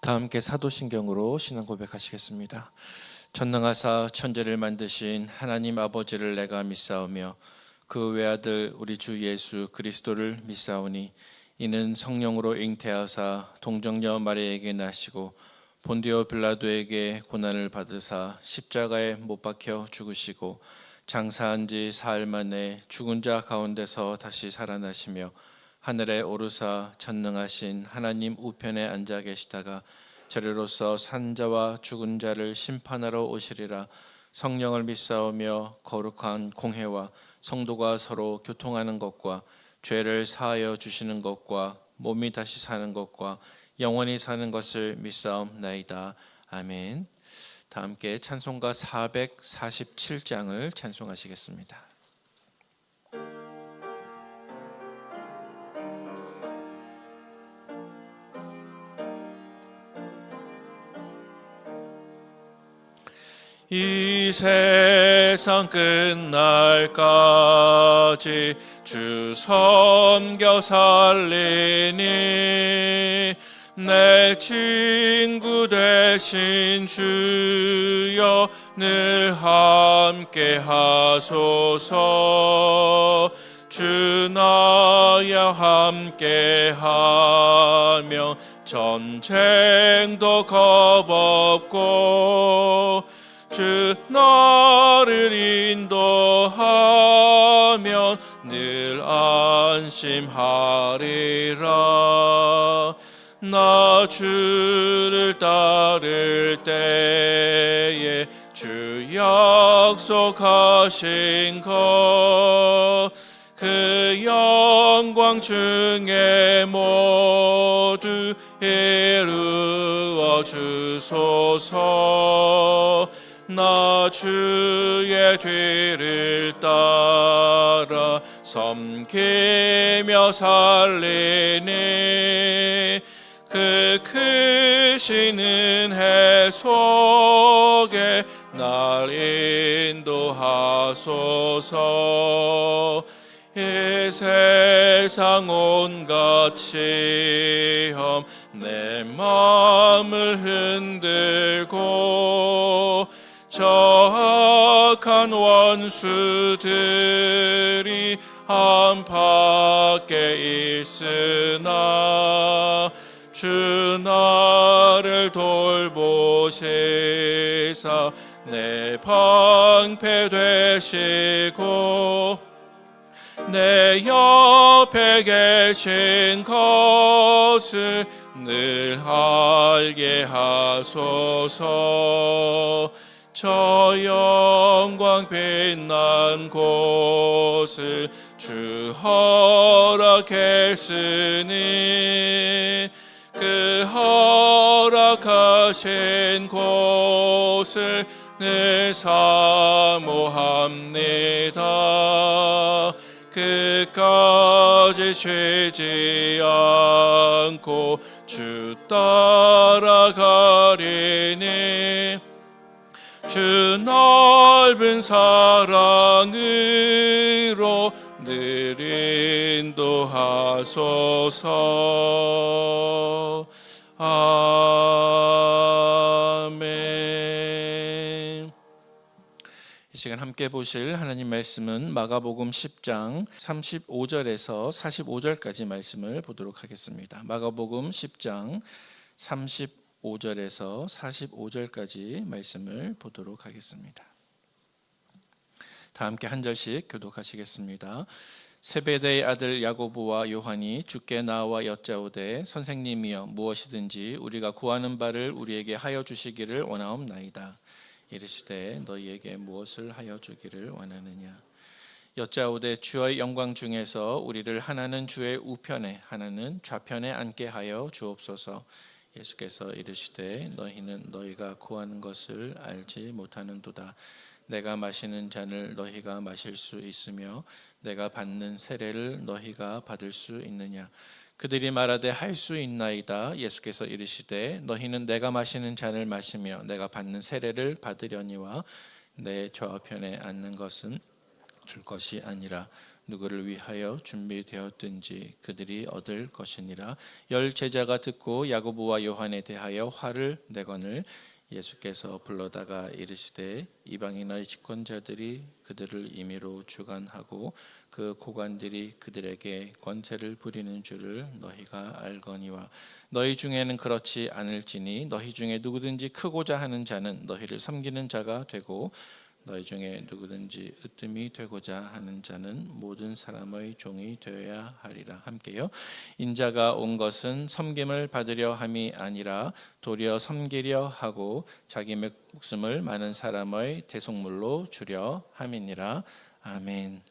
다 함께 사도신경으로 신앙 고백하시겠습니다. 전능하사 천지를 만드신 하나님 아버지를 내가 믿사오며 그 외아들 우리 주 예수 그리스도를 믿사오니 이는 성령으로 잉태하사 동정녀 마리아에게 나시고 본디오 빌라도에게 고난을 받으사 십자가에 못 박혀 죽으시고 장사한 지 사흘 만에 죽은 자 가운데서 다시 살아나시며 하늘에 오르사 전능하신 하나님 우편에 앉아 계시다가 저리로서 산 자와 죽은 자를 심판하러 오시리라. 성령을 믿사오며 거룩한 공회와 성도가 서로 교통하는 것과 죄를 사하여 주시는 것과 몸이 다시 사는 것과 영원히 사는 것을 믿사옵나이다. 아멘. 다 함께 찬송가 447장을 찬송하시겠습니다. 이 세상 끝날까지 주 섬겨 살리니 내 친구 되신 주여 늘 함께 하소서. 주 나야 함께 하며 전쟁도 겁없고 주 나를 인도하면 늘 안심하리라. 나 주를 따를 때에 주 약속하신 것 그 영광 중에 모두 이루어 주소서. 나 주의 뒤를 따라 섬기며 살리니 그 크신 은혜 속에 날 인도하소서. 이 세상 온갖 시험 내 마음을 흔들고 저 악한 원수들이 안팎에 있으나 주 나를 돌보시사 내 방패 되시고 내 옆에 계신 것을 늘 알게 하소서. 저 영광 빛난 곳을 주 허락했으니 그 허락하신 곳을 늘 사모합니다. 끝까지 쉬지 않고 주 따라가리니 주 넓은 사랑으로 늘 인도하소서. 아멘. 이 시간 함께 보실 하나님 말씀은 마가복음 10장 35절에서 45절까지 말씀을 보도록 하겠습니다. 마가복음 10장 35절에서 45절까지 말씀을 보도록 하겠습니다. 다 함께 한 절씩 교독하시겠습니다. 세베대의 아들 야고보와 요한이 주께 나와 여짜오되 선생님이여 무엇이든지 우리가 구하는 바를 우리에게 하여 주시기를 원하옵나이다. 이르시되 너희에게 무엇을 하여 주기를 원하느냐. 여짜오되 주의 영광 중에서 우리를 하나는 주의 우편에 하나는 좌편에 앉게 하여 주옵소서. 예수께서 이르시되 너희는 너희가 구하는 것을 알지 못하는도다. 내가 마시는 잔을 너희가 마실 수 있으며 내가 받는 세례를 너희가 받을 수 있느냐. 그들이 말하되 할 수 있나이다. 예수께서 이르시되 너희는 내가 마시는 잔을 마시며 내가 받는 세례를 받으려니와 내 좌편에 앉는 것은 줄 것이 아니라 누구를 위하여 준비되었든지 그들이 얻을 것이니라. 열 제자가 듣고 야고보와 요한에 대하여 화를 내거늘 예수께서 불러다가 이르시되 이방인의 집권자들이 그들을 임의로 주관하고 그 고관들이 그들에게 권세를 부리는 줄을 너희가 알거니와 너희 중에는 그렇지 않을지니 너희 중에 누구든지 크고자 하는 자는 너희를 섬기는 자가 되고 너희 중에 누구든지 으뜸이 되고자 하는 자는 모든 사람의 종이 되어야 하리라. 함께요. 인자가 온 것은 섬김을 받으려 함이 아니라 도리어 섬기려 하고 자기 목숨을 많은 사람의 대속물로 주려 함이니라. 아멘.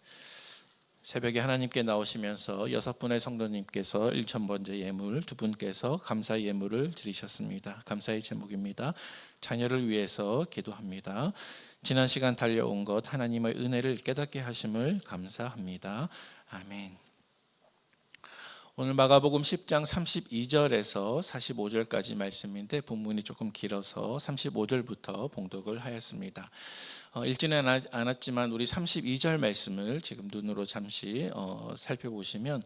새벽에 하나님께 나오시면서 6분의 성도님께서 1,000번째 예물, 2분께서 감사 예물을 드리셨습니다. 감사의 제목입니다. 자녀를 위해서 기도합니다. 지난 시간 달려온 것 하나님의 은혜를 깨닫게 하심을 감사합니다. 아멘. 오늘 마가복음 10장 32절에서 45절까지 말씀인데 본문이 조금 길어서 35절부터 봉독을 하였습니다. 읽지는 않았지만 우리 32절 말씀을 지금 눈으로 잠시 살펴보시면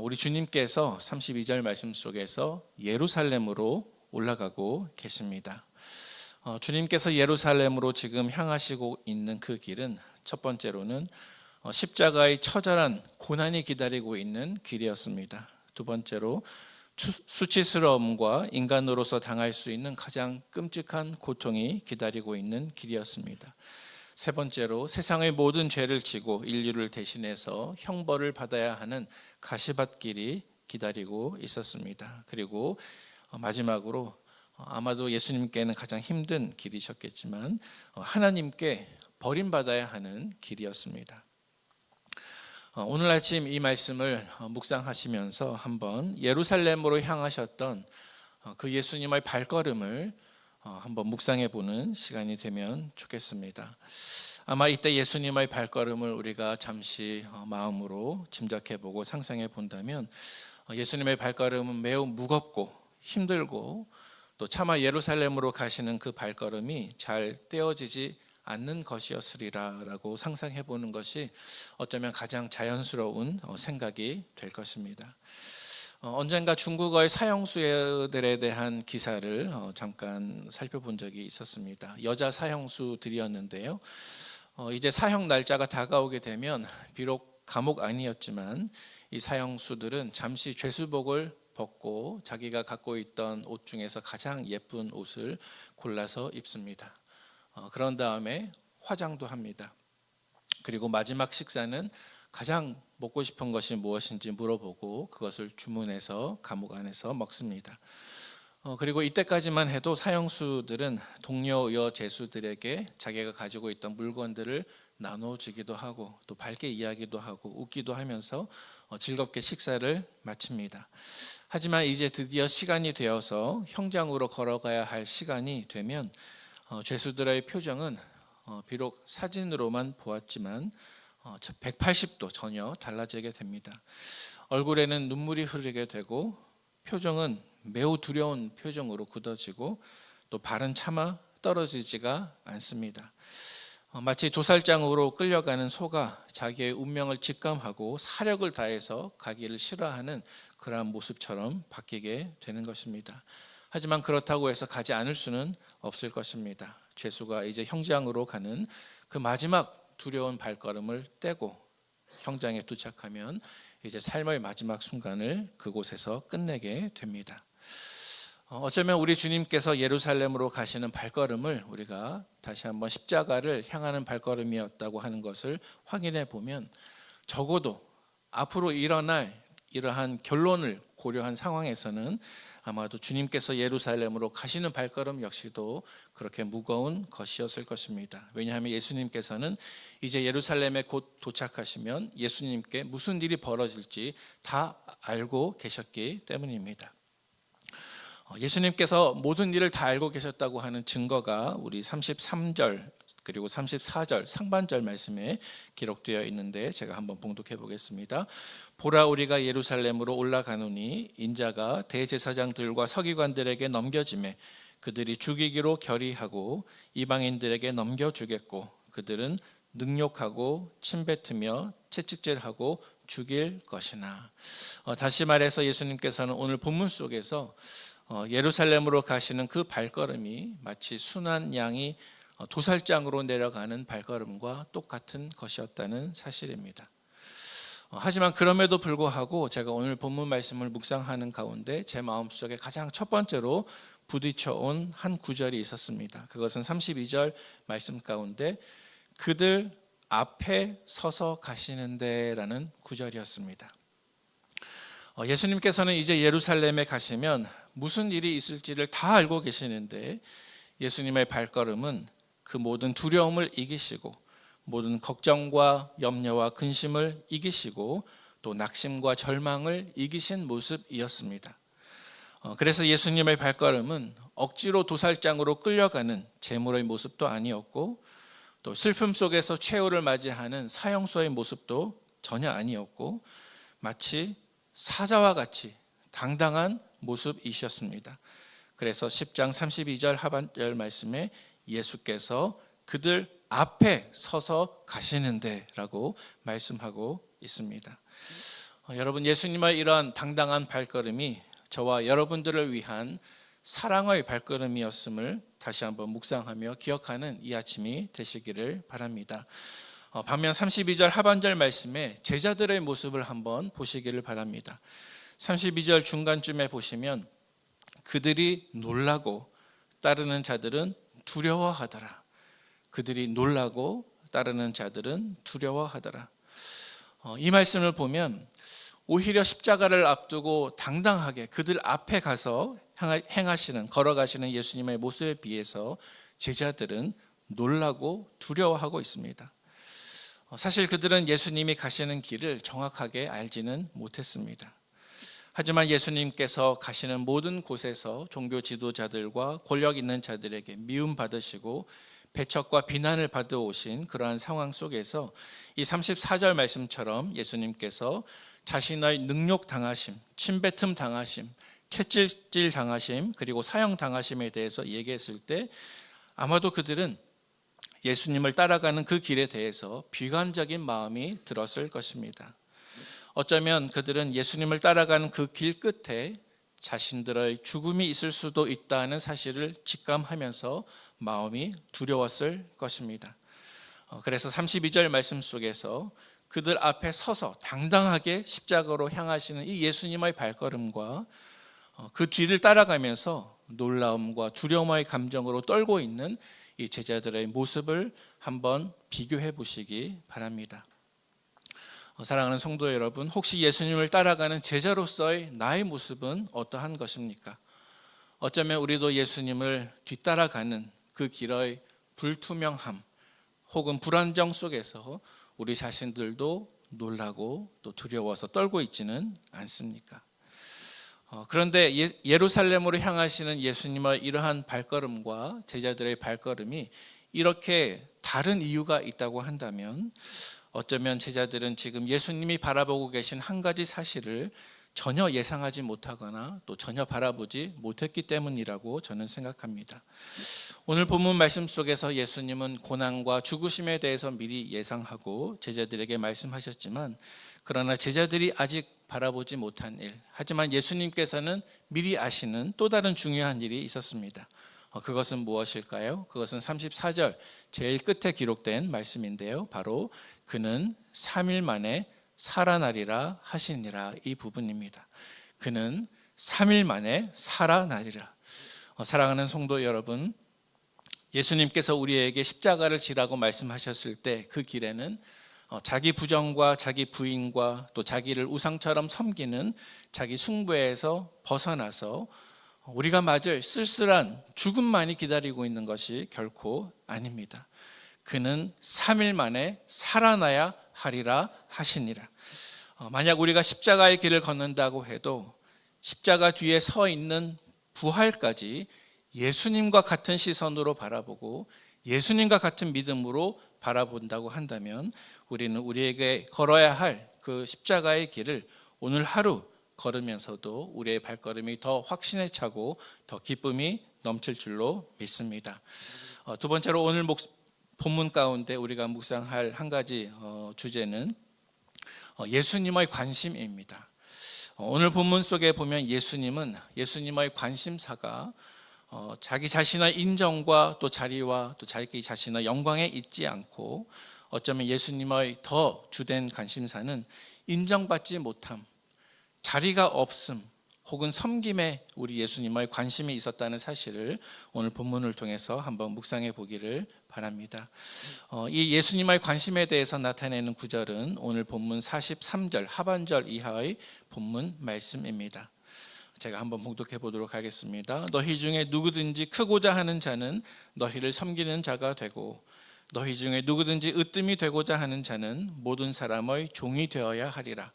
우리 주님께서 32절 말씀 속에서 예루살렘으로 올라가고 계십니다. 주님께서 예루살렘으로 지금 향하시고 있는 그 길은 첫 번째로는 십자가의 처절한 고난이 기다리고 있는 길이었습니다. 두 번째로 수치스러움과 인간으로서 당할 수 있는 가장 끔찍한 고통이 기다리고 있는 길이었습니다. 세 번째로 세상의 모든 죄를 지고 인류를 대신해서 형벌을 받아야 하는 가시밭길이 기다리고 있었습니다. 그리고 마지막으로 아마도 예수님께는 가장 힘든 길이셨겠지만 하나님께 버림받아야 하는 길이었습니다. 오늘 아침 이 말씀을 묵상하시면서 한번 예루살렘으로 향하셨던 그 예수님의 발걸음을 한번 묵상해 보는 시간이 되면 좋겠습니다. 아마 이때 예수님의 발걸음을 우리가 잠시 마음으로 짐작해 보고 상상해 본다면 예수님의 발걸음은 매우 무겁고 힘들고 또 차마 예루살렘으로 가시는 그 발걸음이 잘 떼어지지 않는 것이었으리라라고 상상해 보는 것이 어쩌면 가장 자연스러운 생각이 될 것입니다. 언젠가 중국어의 사형수들에 대한 기사를 잠깐 살펴본 적이 있었습니다. 여자 사형수들이었는데요. 이제 사형 날짜가 다가오게 되면 비록 감옥 안이었지만 이 사형수들은 잠시 죄수복을 벗고 자기가 갖고 있던 옷 중에서 가장 예쁜 옷을 골라서 입습니다. 그런 다음에 화장도 합니다. 그리고 마지막 식사는 가장 먹고 싶은 것이 무엇인지 물어보고 그것을 주문해서 감옥 안에서 먹습니다. 그리고 이때까지만 해도 사형수들은 동료 여제수들에게 자기가 가지고 있던 물건들을 나눠주기도 하고 또 밝게 이야기도 하고 웃기도 하면서 즐겁게 식사를 마칩니다. 하지만 이제 드디어 시간이 되어서 형장으로 걸어가야 할 시간이 되면 죄수들의 표정은 비록 사진으로만 보았지만 180도 전혀 달라지게 됩니다. 얼굴에는 눈물이 흐르게 되고 표정은 매우 두려운 표정으로 굳어지고 또 발은 차마 떨어지지가 않습니다. 마치 도살장으로 끌려가는 소가 자기의 운명을 직감하고 사력을 다해서 가기를 싫어하는 그러한 모습처럼 바뀌게 되는 것입니다. 하지만 그렇다고 해서 가지 않을 수는 없을 것입니다. 죄수가 이제 형장으로 가는 그 마지막 두려운 발걸음을 떼고 형장에 도착하면 이제 삶의 마지막 순간을 그곳에서 끝내게 됩니다. 어쩌면 우리 주님께서 예루살렘으로 가시는 발걸음을 우리가 다시 한번 십자가를 향하는 발걸음이었다고 하는 것을 확인해 보면 적어도 앞으로 일어날 이러한 결론을 고려한 상황에서는 아마도 주님께서 예루살렘으로 가시는 발걸음 역시도 그렇게 무거운 것이었을 것입니다. 왜냐하면 예수님께서는 이제 예루살렘에 곧 도착하시면 예수님께 무슨 일이 벌어질지 다 알고 계셨기 때문입니다. 예수님께서 모든 일을 다 알고 계셨다고 하는 증거가 우리 33절 그리고 34절 상반절 말씀에 기록되어 있는데 제가 한번 봉독해 보겠습니다. 보라 우리가 예루살렘으로 올라가노니 인자가 대제사장들과 서기관들에게 넘겨지매 그들이 죽이기로 결의하고 이방인들에게 넘겨주겠고 그들은 능욕하고 침뱉으며 채찍질하고 죽일 것이나. 다시 말해서 예수님께서는 오늘 본문 속에서 예루살렘으로 가시는 그 발걸음이 마치 순한 양이 도살장으로 내려가는 발걸음과 똑같은 것이었다는 사실입니다. 하지만 그럼에도 불구하고 제가 오늘 본문 말씀을 묵상하는 가운데 제 마음속에 가장 첫 번째로 부딪혀온 한 구절이 있었습니다. 그것은 32절 말씀 가운데 그들 앞에 서서 가시는데 라는 구절이었습니다. 예수님께서는 이제 예루살렘에 가시면 무슨 일이 있을지를 다 알고 계시는데 예수님의 발걸음은 그 모든 두려움을 이기시고 모든 걱정과 염려와 근심을 이기시고 또 낙심과 절망을 이기신 모습이었습니다. 그래서 예수님의 발걸음은 억지로 도살장으로 끌려가는 제물의 모습도 아니었고 또 슬픔 속에서 최후를 맞이하는 사형수의 모습도 전혀 아니었고 마치 사자와 같이 당당한 모습이셨습니다. 그래서 10장 32절 하반절 말씀에 예수께서 그들 앞에 서서 가시는데 라고 말씀하고 있습니다. 여러분, 예수님의 이러한 당당한 발걸음이 저와 여러분들을 위한 사랑의 발걸음이었음을 다시 한번 묵상하며 기억하는 이 아침이 되시기를 바랍니다. 반면 32절 하반절 말씀에 제자들의 모습을 한번 보시기를 바랍니다. 32절 중간쯤에 보시면 그들이 놀라고 따르는 자들은 두려워하더라. 그들이 놀라고 따르는 자들은 두려워하더라. 이 말씀을 보면 오히려 십자가를 앞두고 당당하게 그들 앞에 가서 행하시는, 걸어가시는 예수님의 모습에 비해서 제자들은 놀라고 두려워하고 있습니다. 사실 그들은 예수님이 가시는 길을 정확하게 알지는 못했습니다. 하지만 예수님께서 가시는 모든 곳에서 종교 지도자들과 권력 있는 자들에게 미움받으시고 배척과 비난을 받아오신 그러한 상황 속에서 이 34절 말씀처럼 예수님께서 자신의 능욕 당하심, 침뱉음 당하심, 채찍질 당하심, 그리고 사형 당하심에 대해서 얘기했을 때 아마도 그들은 예수님을 따라가는 그 길에 대해서 비관적인 마음이 들었을 것입니다. 어쩌면 그들은 예수님을 따라가는 그 길 끝에 자신들의 죽음이 있을 수도 있다는 사실을 직감하면서 마음이 두려웠을 것입니다. 그래서 32절 말씀 속에서 그들 앞에 서서 당당하게 십자가로 향하시는 이 예수님의 발걸음과 그 뒤를 따라가면서 놀라움과 두려움의 감정으로 떨고 있는 이 제자들의 모습을 한번 비교해 보시기 바랍니다. 사랑하는 성도 여러분, 혹시 예수님을 따라가는 제자로서의 나의 모습은 어떠한 것입니까? 어쩌면 우리도 예수님을 뒤따라가는 그 길의 불투명함 혹은 불안정 속에서 우리 자신들도 놀라고 또 두려워서 떨고 있지는 않습니까? 그런데 예루살렘으로 향하시는 예수님의 이러한 발걸음과 제자들의 발걸음이 이렇게 다른 이유가 있다고 한다면 어쩌면 제자들은 지금 예수님이 바라보고 계신 한 가지 사실을 전혀 예상하지 못하거나 또 전혀 바라보지 못했기 때문이라고 저는 생각합니다. 오늘 본문 말씀 속에서 예수님은 고난과 죽으심에 대해서 미리 예상하고 제자들에게 말씀하셨지만 그러나 제자들이 아직 바라보지 못한 일, 하지만 예수님께서는 미리 아시는 또 다른 중요한 일이 있었습니다. 그것은 무엇일까요? 그것은 34절 제일 끝에 기록된 말씀인데요. 바로 그는 3일 만에 살아나리라 하시니라, 이 부분입니다. 그는 3일 만에 살아나리라. 사랑하는 성도 여러분, 예수님께서 우리에게 십자가를 지라고 말씀하셨을 때 그 길에는 자기 부정과 자기 부인과 또 자기를 우상처럼 섬기는 자기 숭배에서 벗어나서 우리가 맞을 쓸쓸한 죽음만이 기다리고 있는 것이 결코 아닙니다. 그는 3일 만에 살아나야 하리라 하시니라. 만약 우리가 십자가의 길을 걷는다고 해도 십자가 뒤에 서 있는 부활까지 예수님과 같은 시선으로 바라보고 예수님과 같은 믿음으로 바라본다고 한다면 우리는 우리에게 걸어야 할 그 십자가의 길을 오늘 하루 걸으면서도 우리의 발걸음이 더 확신에 차고 더 기쁨이 넘칠 줄로 믿습니다. 두 번째로 오늘 본문 가운데 우리가 묵상할 한 가지 주제는 예수님의 관심입니다. 오늘 본문 속에 보면 예수님의 관심사가 자기 자신의 인정과 또 자리와 또 자기 자신의 영광에 있지 않고 어쩌면 예수님의 더 주된 관심사는 인정받지 못함, 자리가 없음, 혹은 섬김에 우리 예수님의 관심이 있었다는 사실을 오늘 본문을 통해서 한번 묵상해 보기를 바랍니다. 이 예수님의 관심에 대해서 나타내는 구절은 오늘 본문 43절 하반절 이하의 본문 말씀입니다. 제가 한번 봉독해 보도록 하겠습니다. 너희 중에 누구든지 크고자 하는 자는 너희를 섬기는 자가 되고 너희 중에 누구든지 으뜸이 되고자 하는 자는 모든 사람의 종이 되어야 하리라.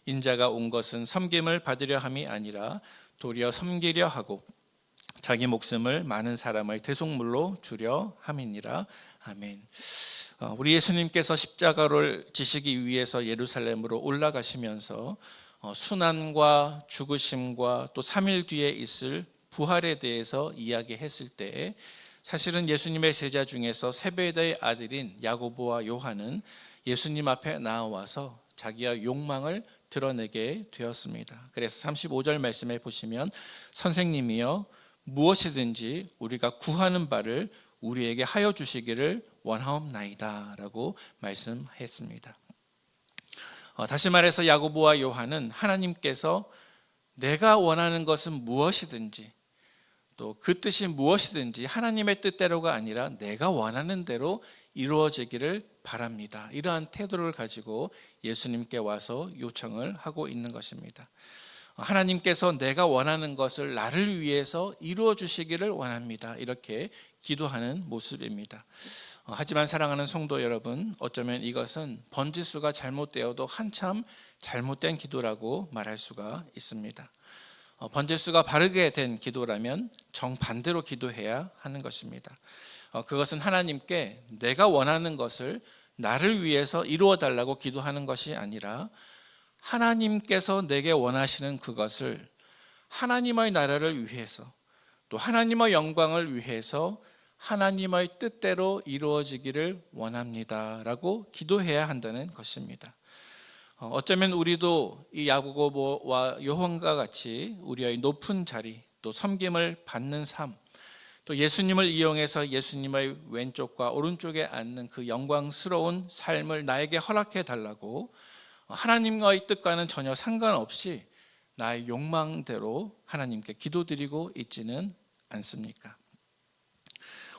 인자가 온 것은 섬김을 받으려 함이 아니라 도리어 섬기려 하고 자기 목숨을 많은 사람의 대속물로 주려 함이니라. 아멘. 우리 예수님께서 십자가를 지시기 위해서 예루살렘으로 올라가시면서 순환과 죽으심과 또 3일 뒤에 있을 부활에 대해서 이야기했을 때 사실은 예수님의 제자 중에서 세베대의 아들인 야고보와 요한은 예수님 앞에 나와서 자기의 욕망을 드러내게 되었습니다. 그래서 35절 말씀에 보시면 선생님이여 무엇이든지 우리가 구하는 바를 우리에게 하여 주시기를 원하옵나이다 라고 말씀했습니다. 다시 말해서 야고보와 요한은 하나님께서 내가 원하는 것은 무엇이든지 또 그 뜻이 무엇이든지 하나님의 뜻대로가 아니라 내가 원하는 대로 이루어지기를 바랍니다. 이러한 태도를 가지고 예수님께 와서 요청을 하고 있는 것입니다. 하나님께서 내가 원하는 것을 나를 위해서 이루어 주시기를 원합니다. 이렇게 기도하는 모습입니다. 하지만 사랑하는 성도 여러분, 어쩌면 이것은 번지수가 잘못되어도 한참 잘못된 기도라고 말할 수가 있습니다. 번지수가 바르게 된 기도라면 정반대로 기도해야 하는 것입니다. 그것은 하나님께 내가 원하는 것을 나를 위해서 이루어 달라고 기도하는 것이 아니라 하나님께서 내게 원하시는 그것을 하나님의 나라를 위해서 또 하나님의 영광을 위해서 하나님의 뜻대로 이루어지기를 원합니다 라고 기도해야 한다는 것입니다. 어쩌면 우리도 이 야고보와 요한과 같이 우리의 높은 자리 또 섬김을 받는 삶 또 예수님을 이용해서 예수님의 왼쪽과 오른쪽에 앉는 그 영광스러운 삶을 나에게 허락해 달라고 하나님과의 뜻과는 전혀 상관없이 나의 욕망대로 하나님께 기도드리고 있지는 않습니까?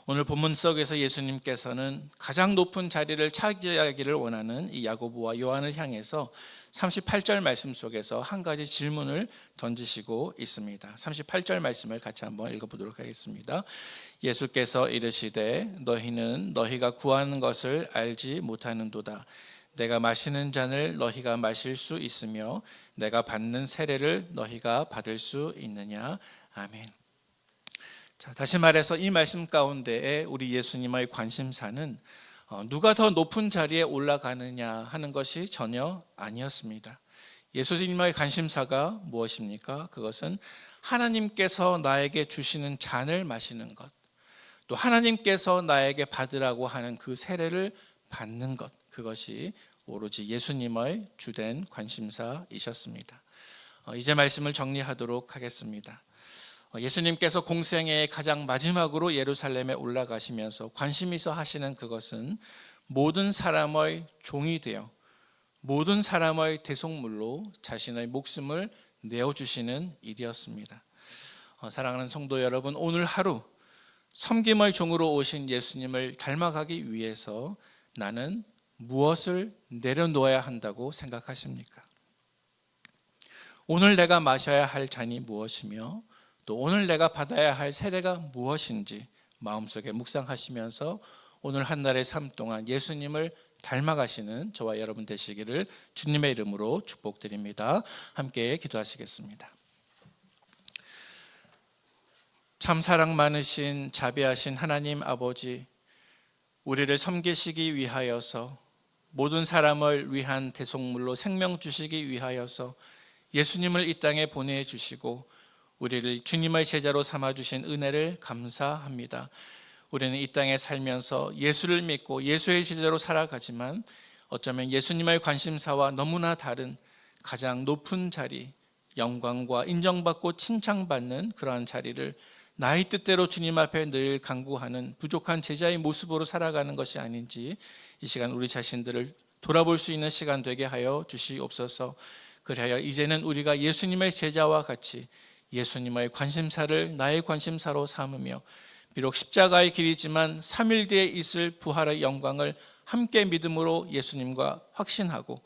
오늘 본문 속에서 예수님께서는 가장 높은 자리를 차지하기를 원하는 이 야고보와 요한을 향해서 38절 말씀 속에서 한 가지 질문을 던지시고 있습니다. 38절 말씀을 같이 한번 읽어보도록 하겠습니다. 예수께서 이르시되 너희는 너희가 구하는 것을 알지 못하는도다. 내가 마시는 잔을 너희가 마실 수 있으며 내가 받는 세례를 너희가 받을 수 있느냐. 아멘. 자, 다시 말해서 이 말씀 가운데에 우리 예수님의 관심사는 누가 더 높은 자리에 올라가느냐 하는 것이 전혀 아니었습니다. 예수님의 관심사가 무엇입니까? 그것은 하나님께서 나에게 주시는 잔을 마시는 것, 또 하나님께서 나에게 받으라고 하는 그 세례를 받는 것, 그것이 오로지 예수님의 주된 관심사이셨습니다. 이제 말씀을 정리하도록 하겠습니다. 예수님께서 공생애의 가장 마지막으로 예루살렘에 올라가시면서 관심 있어 하시는 그것은 모든 사람의 종이 되어 모든 사람의 대속물로 자신의 목숨을 내어주시는 일이었습니다. 사랑하는 성도 여러분, 오늘 하루 섬김의 종으로 오신 예수님을 닮아가기 위해서 나는 무엇을 내려놓아야 한다고 생각하십니까? 오늘 내가 마셔야 할 잔이 무엇이며 또 오늘 내가 받아야 할 세례가 무엇인지 마음속에 묵상하시면서 오늘 한 날의 삶 동안 예수님을 닮아가시는 저와 여러분 되시기를 주님의 이름으로 축복드립니다. 함께 기도하시겠습니다. 참 사랑 많으신 자비하신 하나님 아버지, 우리를 섬기시기 위하여서 모든 사람을 위한 대속물로 생명 주시기 위하여서 예수님을 이 땅에 보내주시고 우리를 주님의 제자로 삼아주신 은혜를 감사합니다. 우리는 이 땅에 살면서 예수를 믿고 예수의 제자로 살아가지만 어쩌면 예수님의 관심사와 너무나 다른 가장 높은 자리, 영광과 인정받고 칭찬받는 그러한 자리를 나의 뜻대로 주님 앞에 늘 간구하는 부족한 제자의 모습으로 살아가는 것이 아닌지 이 시간 우리 자신들을 돌아볼 수 있는 시간 되게 하여 주시옵소서. 그리하여 이제는 우리가 예수님의 제자와 같이 예수님의 관심사를 나의 관심사로 삼으며 비록 십자가의 길이지만 3일 뒤에 있을 부활의 영광을 함께 믿음으로 예수님과 확신하고,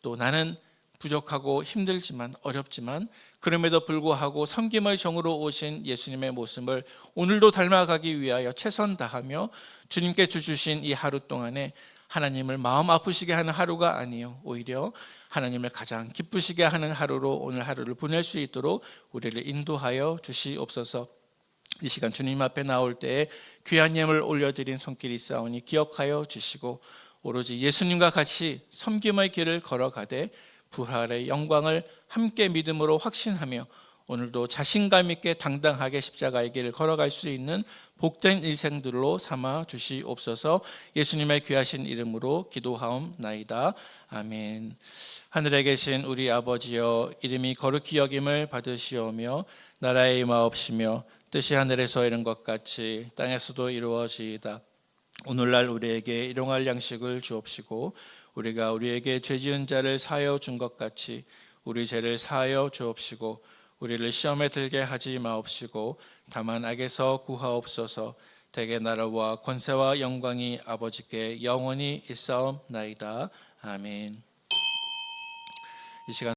또 나는 부족하고 힘들지만 어렵지만 그럼에도 불구하고 섬김의 종으로 오신 예수님의 모습을 오늘도 닮아가기 위하여 최선 다하며 주님께 주신 이 하루 동안에 하나님을 마음 아프시게 하는 하루가 아니요 오히려 하나님을 가장 기쁘시게 하는 하루로 오늘 하루를 보낼 수 있도록 우리를 인도하여 주시옵소서. 이 시간 주님 앞에 나올 때에 귀한 예물 올려드린 손길이 있사오니 기억하여 주시고 오로지 예수님과 같이 섬김의 길을 걸어가되 부활의 영광을 함께 믿음으로 확신하며 오늘도 자신감 있게 당당하게 십자가의 길을 걸어갈 수 있는 복된 일생들로 삼아 주시옵소서. 예수님의 귀하신 이름으로 기도하옵나이다. 아멘. 하늘에 계신 우리 아버지여, 이름이 거룩히 여김을 받으시오며 나라의 임하옵시며 뜻이 하늘에서 이룬 것 같이 땅에서도 이루어지이다. 오늘날 우리에게 일용할 양식을 주옵시고 우리가 우리에게 죄 지은 자를 사하여 준 것 같이 우리 죄를 사하여 주옵시고 우리를 시험에 들게 하지 마옵시고 다만 악에서 구하옵소서. 대개 나라와 권세와 영광이 아버지께 영원히 있사옵나이다. 아멘. 이 시간